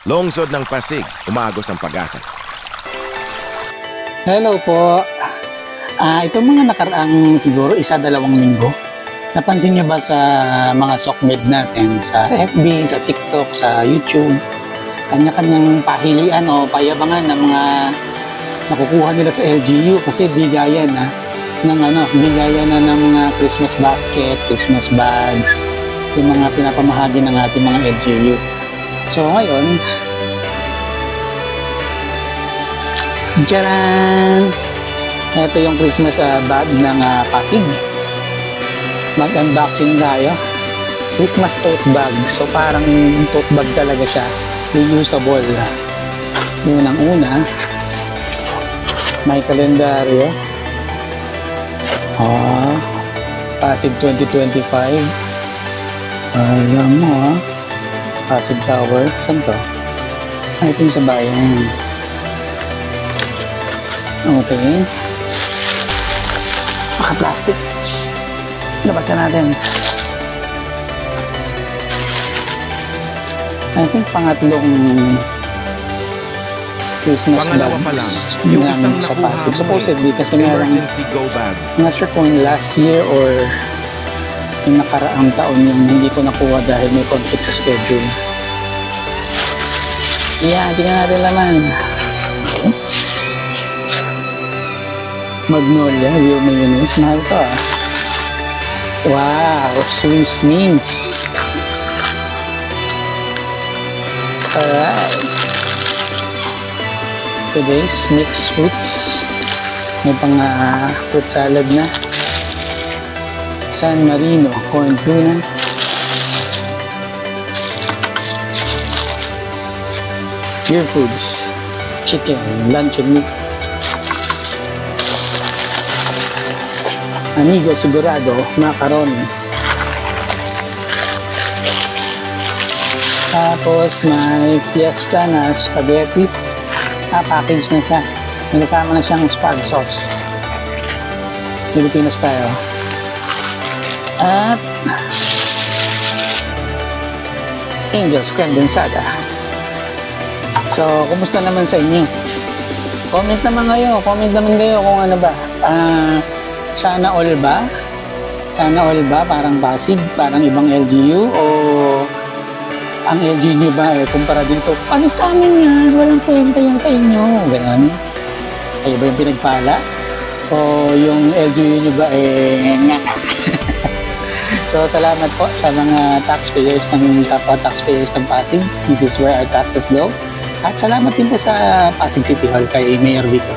Lungsod ng Pasig, umagos ang pag-asa. Hello po. Itong mga nakaraang siguro 1-2 linggo, napansin niyo ba sa mga sokmed natin sa FB, sa TikTok, sa YouTube, kanya-kanyang pahilian o payabangan ng mga nakukuha nila sa LGU kasi bigayan ng ng mga Christmas basket, Christmas bags, yung mga pinapamahagi ng ating mga LGU. So ngayon, tcharan! Ito yung Christmas bag ng Pasig. Mag-unboxing tayo. Christmas tote bag. So parang tote bag talaga siya. Reusable. Yun ang una. May kalendaryo. Pasig 2025. Alam mo Pasig Tower. Saan to? Ito yung sa bayan. Okay. Naka-plastic. Labasan natin. I think pangatlong Christmas Pangalawa pa lang, yung isang sa nakuha Pasig. mo Supposedly kasi meron, emergency go bag. I'm not sure kung last year or yung nakaraang taon yung hindi ko nakuha dahil may conflict sa schedule. Yeah, tingnan natin laman. Magnolia, real mayonnaise. Mahal to Wow, Swiss means. Alright. Today's mixed fruits. May pang fruit salad na. San Marino, corn tuna. Pure foods. Chicken, luncheon meat. Amigo Sigurado, macaroni. Tapos may fiesta na spaghetti. Package na siya. May kasama na siyang spag sauce. Pilipinas tayo. At Angel's Condensada. So, kumusta naman sa inyo? Comment naman kayo kung ano ba. Sana all ba? Sana all ba? Parang Pasig? Parang ibang LGU? O ang LGU nyo ba kumpara dito? Ano sa amin yan? Walang kwenta yan sa inyo. Ganun. Kayo ba yung pinagpala? O yung LGU nyo ba nga? So salamat po sa mga taxpayers ng kapwa taxpayers ng Pasig. This is where our taxes go. At salamat din po sa Pasig City Hall kay Mayor Vico.